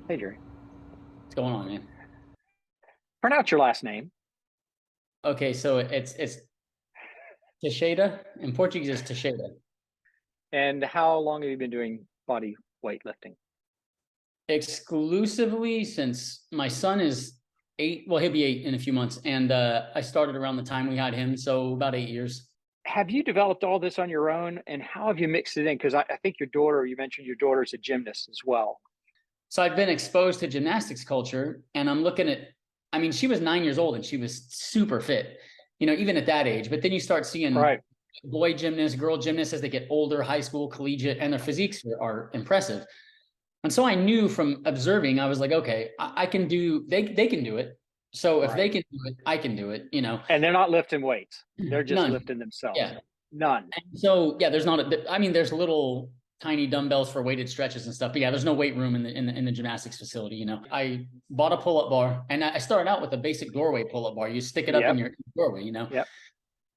Hey, Jerry. What's going on, man? Pronounce your last name. Okay, so it's Teixeira. In Portuguese, it's Teixeira. And how long have you been doing body weightlifting? Exclusively since my son is 8. Well, he'll be 8 in a few months, and I started around the time we had him, so about 8 years. Have you developed all this on your own, and how have you mixed it in? Because I think your daughter, you mentioned your daughter's a gymnast as well. So I've been exposed to gymnastics culture, and I'm looking at. I mean, she was 9 years old, and she was super fit, even at that age. But then you start seeing Right. boy gymnasts, girl gymnasts as they get older, high school, collegiate, and their physiques are impressive. And so I knew from observing, I was like, okay, I can do, they can do it. So if they Right. can do it, I can do it. And they're not lifting weights. They're just None. lifting themselves. Yeah. None. And so, yeah, there's not, I mean, there's little tiny dumbbells for weighted stretches and stuff, but yeah, there's no weight room in the gymnastics facility. I bought a pull-up bar and I started out with a basic doorway pull-up bar. You stick it up in Yep. your doorway. Yep.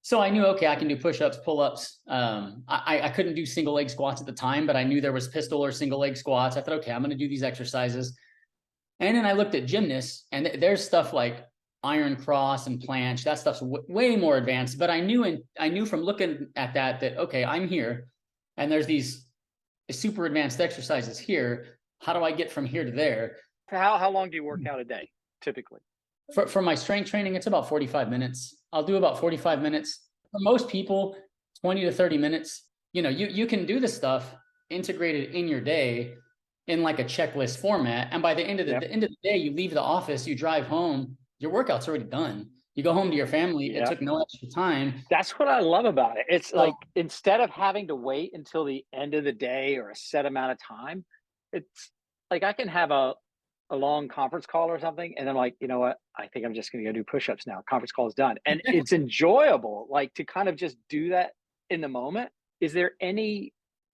So I knew, okay, I can do push-ups, pull-ups. I couldn't do single leg squats at the time, but I knew there was pistol or single leg squats. I thought, okay, I'm going to do these exercises. And then I looked at gymnasts, and there's stuff like iron cross and planche. That stuff's way more advanced. But I knew from looking at that okay, I'm here, and there's these super advanced exercises here. How do I get from here to there? How long do you work out a day, typically? For my strength training, it's about 45 minutes. I'll do about 45 minutes. For most people, 20 to 30 minutes. You can do the stuff integrated in your day in like a checklist format. And by the end of Yep. the end of the day, you leave the office, you drive home, your workout's already done. You go home to your family. It Yep. took no extra time. That's what I love about it. It's So like instead of having to wait until the end of the day or a set amount of time, it's like I can have a long conference call or something, and I'm like, you know what? I think I'm just going to go do push-ups now. Conference call is done, and it's enjoyable, like to kind of just do that in the moment. Is there any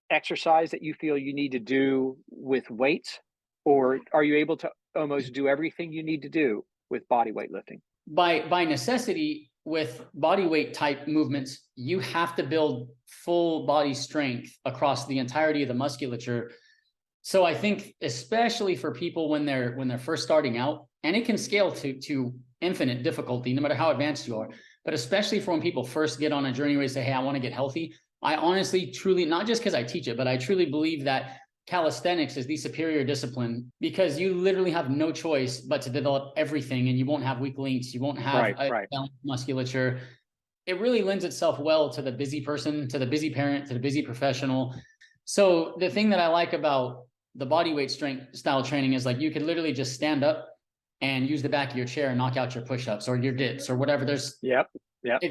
exercise that you feel you need to do with weights, or are you able to almost do everything you need to do with body weightlifting? by necessity, with body weight type movements, you have to build full body strength across the entirety of the musculature. So I think especially for people when they're first starting out, and it can scale to infinite difficulty no matter how advanced you are, but especially for when people first get on a journey where they say, hey, I want to get healthy. I honestly, truly, not just because I teach it, but I truly believe that calisthenics is the superior discipline because you literally have no choice but to develop everything, and you won't have weak links, you won't have Right, a right. balanced musculature. It really lends itself well to the busy person, to the busy parent, to the busy professional. So the thing that I like about the body weight strength style training is like you could literally just stand up and use the back of your chair and knock out your push-ups or your dips or whatever. There's Yep, yep.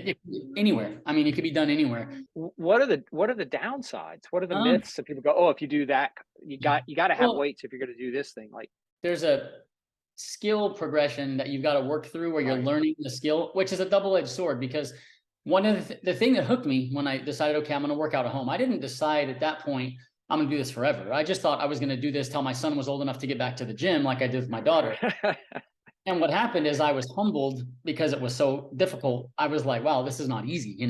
anywhere. I mean, it could be done anywhere. What are the downsides? What are the Um, myths that people go, oh, if you do that, you got to have well, weights if you're going to do this thing. Like, there's a skill progression that you've got to work through where you're right, learning the skill, which is a double-edged sword because one of the thing that hooked me when I decided, okay, I'm going to work out at home. I didn't decide at that point I'm going to do this forever. I just thought I was going to do this till my son was old enough to get back to the gym, like I did with my daughter. And what happened is I was humbled because it was so difficult. I was like, wow, this is not easy.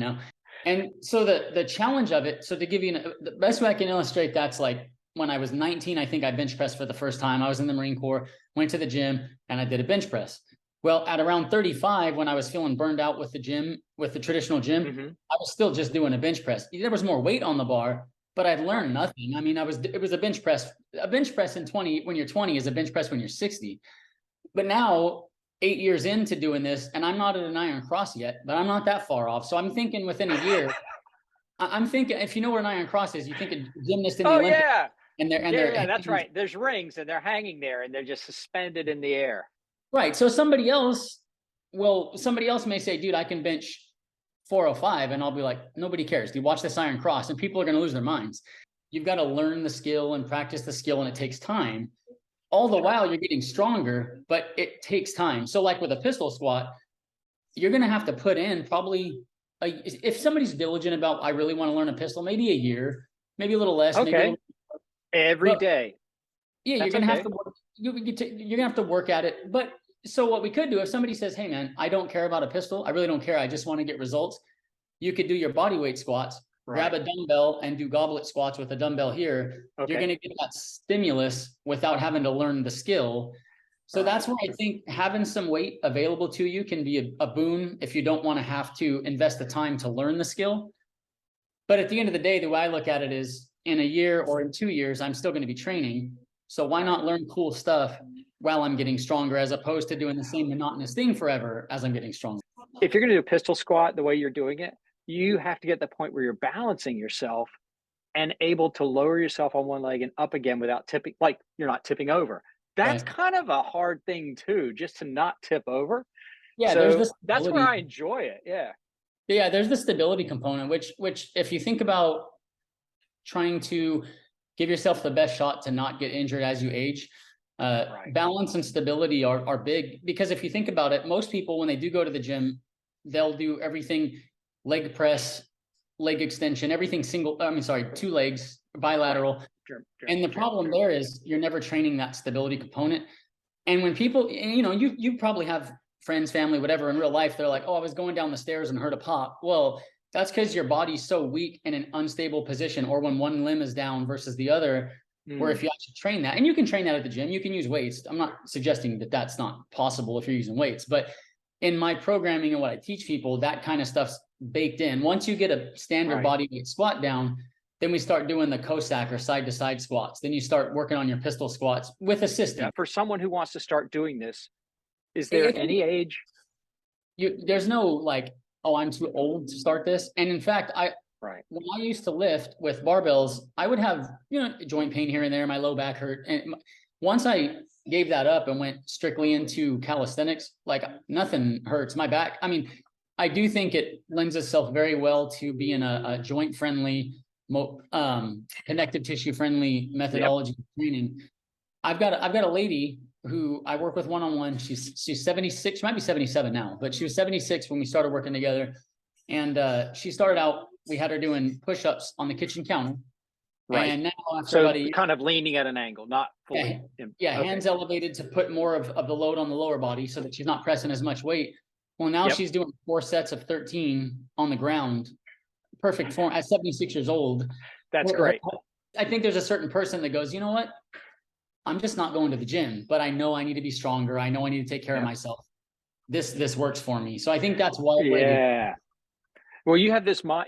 And so the challenge of it, so to give you the best way I can illustrate that's like when I was 19, I think I bench pressed for the first time. I was in the Marine Corps, went to the gym, and I did a bench press. Well, at around 35, when I was feeling burned out with the gym, with the traditional gym, hmm I was still just doing a bench press. There was more weight on the bar, but I'd learned right. nothing. I mean, it was a bench press. A bench press in 20 when you're 20 is a bench press when you're 60. But now, 8 years into doing this, and I'm not at an iron cross yet, but I'm not that far off. So I'm thinking within a year, I'm thinking if you know where an iron cross is, you think a gymnast in the Oh Olympics, yeah, and they're and yeah, they're yeah. That's hanging, right. There's rings and they're hanging there and they're just suspended in the air. right. So somebody else may say, dude, I can bench 405, and I'll be like, nobody cares. Dude, watch this iron cross, and people are going to lose their minds. You've got to learn the skill and practice the skill, and it takes time. All the Sure. while you're getting stronger, but it takes time. So, like with a pistol squat, you're going to have to put in probably if somebody's diligent about, I really want to learn a pistol, maybe a year, maybe a little less, maybe a Okay. little, Every but day. yeah, you're That's going to have okay. to work. You're going to have to work at it. But so what we could do if somebody says, hey man, I don't care about a pistol. I really don't care. I just want to get results. You could do your body weight squats grab Right. a dumbbell and do goblet squats with a dumbbell here, you're Okay. going to get that stimulus without having to learn the skill. So Right. that's why I think having some weight available to you can be a boon if you don't want to have to invest the time to learn the skill. But at the end of the day, the way I look at it is in a year or in 2 years, I'm still going to be training. So why not learn cool stuff while I'm getting stronger, as opposed to doing the same monotonous thing forever as I'm getting stronger? If you're going to do a pistol squat the way you're doing it, you have to get the point where you're balancing yourself and able to lower yourself on one leg and up again without tipping, like you're not tipping over. That's Right. kind of a hard thing too, just to not tip over. Yeah, there's So this that's where stability. I enjoy it. Yeah. Yeah, there's the stability component, which if you think about trying to give yourself the best shot to not get injured as you age, Right. balance and stability are big. Because if you think about it, most people, when they do go to the gym, they'll do everything: leg press, leg extension, everything single, I mean, sorry, 2 legs, bilateral. Sure, sure, And the sure, problem sure. there is you're never training that stability component. And when people, you know, you probably have friends, family, whatever, in real life, they're like, oh, I was going down the stairs and heard a pop. Well, that's because your body's so weak in an unstable position, or when one limb is down versus the other. Where Mm, if you actually train that, and you can train that at the gym, you can use weights. I'm not suggesting that that's not possible if you're using weights, but in my programming and what I teach people, that kind of stuff's baked in. Once you get a standard right. body weight squat down, then we start doing the Cossack or side to side squats. Then you start working on your pistol squats with Yeah. assistant. For someone who wants to start doing this, is It, there it any age? there's no like, oh, I'm too old to start this. And in fact, Right. when I used to lift with barbells, I would have, you know, joint pain here and there. My low back hurt. And once I gave that up and went strictly into calisthenics, like nothing hurts my back. I mean, I do think it lends itself very well to being a joint friendly, connective tissue friendly Yep. methodology training. I've got a lady who I work with one-on-one. She's 76, she might be 77 now, but she was 76 when we started working together. And she started out, we had her doing push-ups on the kitchen counter. Right. And now after So about a year, kind of leaning at an angle, not fully. yeah, Okay. hands elevated to put more of the load on the lower body so that she's not pressing as much weight. Well, now Yep. she's doing 4 sets of 13 on the ground. Perfect form at 76 years old. That's great. I think there's a certain person that goes, you know what? I'm just not going to the gym, but I know I need to be stronger. I know I need to take care of myself. This works for me. So I think that's why. Yeah. Well, you have this mind.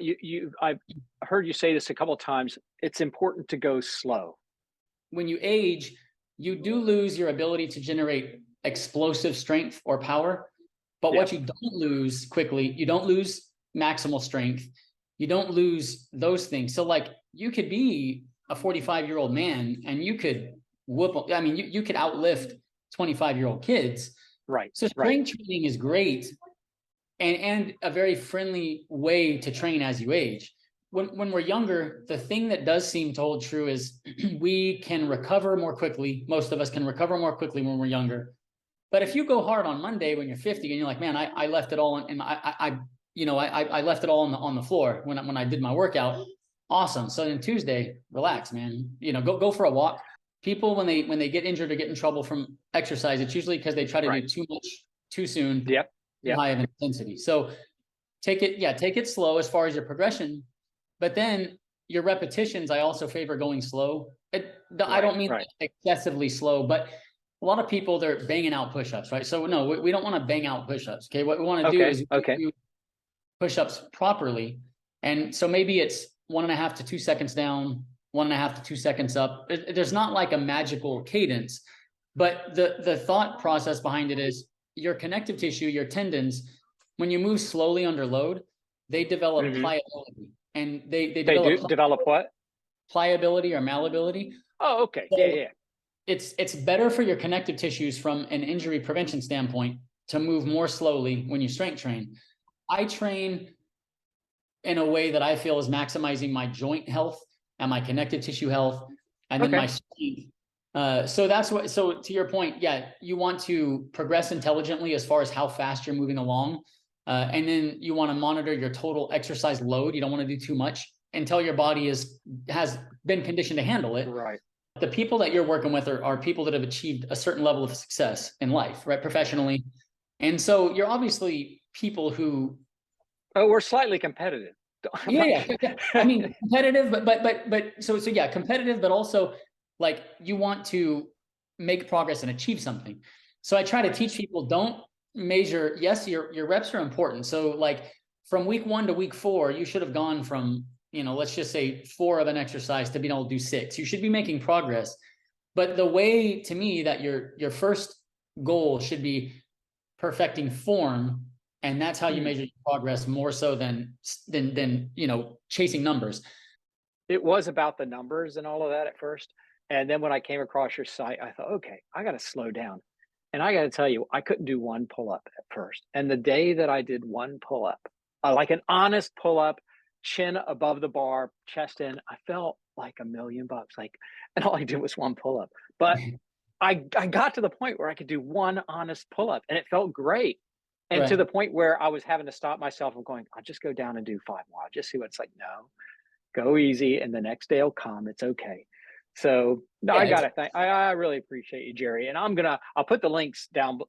I've heard you say this a couple of times. It's important to go slow. When you age, you do lose your ability to generate explosive strength or power. But what you don't lose quickly, you don't lose maximal strength. You don't lose those things. So like you could be a 45-year-old man and you could whoop. I mean, you could outlift 25-year-old kids. Right. So strength training is great and a very friendly way to train as you age. When we're younger, the thing that does seem to hold true is we can recover more quickly. Most of us can recover more quickly when we're younger. But if you go hard on Monday when you're 50 and you're like, man, I left it all and I left it all on the floor when I did my workout. Awesome. So then Tuesday, relax, man. You know, go for a walk. People when they get injured or get in trouble from exercise, it's usually because they try to do too much too soon. Yep. High of intensity. So take it slow as far as your progression, but then your repetitions, I also favor going slow. I don't mean excessively slow, but a lot of people, they're banging out push-ups, right? So no, we don't want to bang out push-ups. Okay. What we want to do is do push-ups properly. And so maybe it's 1.5 to 2 seconds down, 1.5 to 2 seconds up. There's not like a magical cadence, but the thought process behind it is your connective tissue, your tendons, when you move slowly under load, they develop pliability, and they develop what? Pliability or malleability. Oh, okay. So Yeah. It's better for your connective tissues from an injury prevention standpoint to move more slowly when you strength train. I train in a way that I feel is maximizing my joint health and my connective tissue health, and then my strength. So that's what, so to your point, yeah, you want to progress intelligently as far as how fast you're moving along. And then you want to monitor your total exercise load. You don't want to do too much until your body has been conditioned to handle it. Right. The people that you're working with are people that have achieved a certain level of success in life, right? Professionally. And so you're obviously people who. Oh, we're slightly competitive. Yeah. I mean, competitive, but so yeah, competitive, but also like you want to make progress and achieve something. So I try to teach people, don't measure. Yes, your reps are important. So like from week 1 to week 4, you should have gone from, let's just say 4 of an exercise to being able to do 6. You should be making progress. But the way to me that your first goal should be perfecting form, and that's how you measure your progress more so than chasing numbers. It was about the numbers and all of that at first. And then when I came across your site, I thought, okay, I got to slow down. And I got to tell you, I couldn't do one pull up at first. And the day that I did one pull up, like an honest pull up, chin above the bar, chest in, I felt like $1,000,000. Like, and all I did was one pull up. But I got to the point where I could do one honest pull up and it felt great. And to Right. the point where I was having to stop myself and going, I'll just go down and do 5 more. I'll just see what it's like. No, go easy, and the next day will come. It's okay. So no, Yeah. I gotta thank. I really appreciate you, Jerry, and I'll put the links down.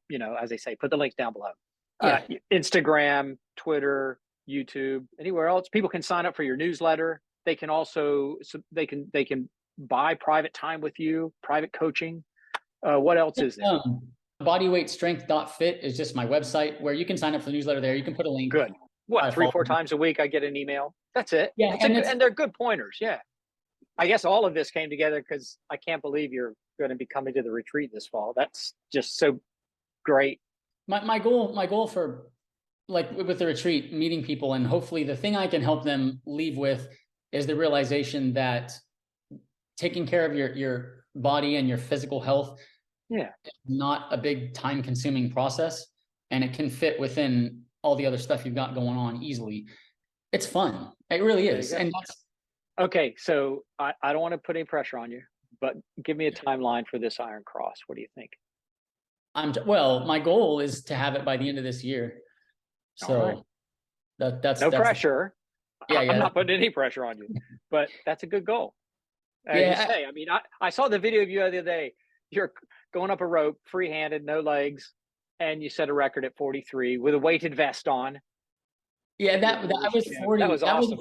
As they say, put the links down below. Yeah. Instagram, Twitter, YouTube, anywhere else. People can sign up for your newsletter. They can also they can buy private time with you, private coaching. What else is there? Bodyweightstrength.fit is just my website where you can sign up for the newsletter there. You can put a link. Good. What, three, Follow four me. times a week I get an email? That's it. Yeah, And they're good pointers. Yeah. I guess all of this came together because I can't believe you're going to be coming to the retreat this fall. That's just so great. my goal for like with the retreat, meeting people, and hopefully the thing I can help them leave with is the realization that taking care of your body and your physical health Yeah. is not a big time consuming process, and it can fit within all the other stuff you've got going on easily. It's fun. It really is. And that's okay. So I don't want to put any pressure on you, but give me a timeline for this Iron Cross. What do you think? well, my goal is to have it by the end of this year. All right. So that's No pressure. Yeah, I'm not putting any pressure on you, but that's a good goal. As you say, I mean, I saw the video of you the other day. You're going up a rope, free-handed, no legs, and you set a record at 43 with a weighted vest on. Yeah, that I was 40. That was awesome.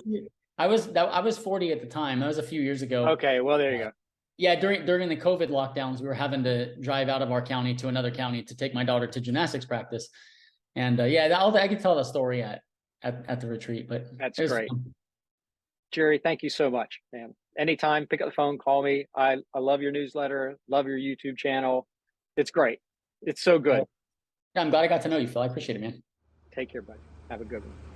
I was 40 at the time. That was a few years ago. Okay, well there you go. Yeah, during the COVID lockdowns, we were having to drive out of our county to another county to take my daughter to gymnastics practice, and I can tell the story at the retreat. But that's great, Jerry. Thank you so much, man. Anytime, pick up the phone, call me. I love your newsletter, love your YouTube channel. It's great. It's so good. I'm glad I got to know you, Phil. I appreciate it, man. Take care, buddy. Have a good one.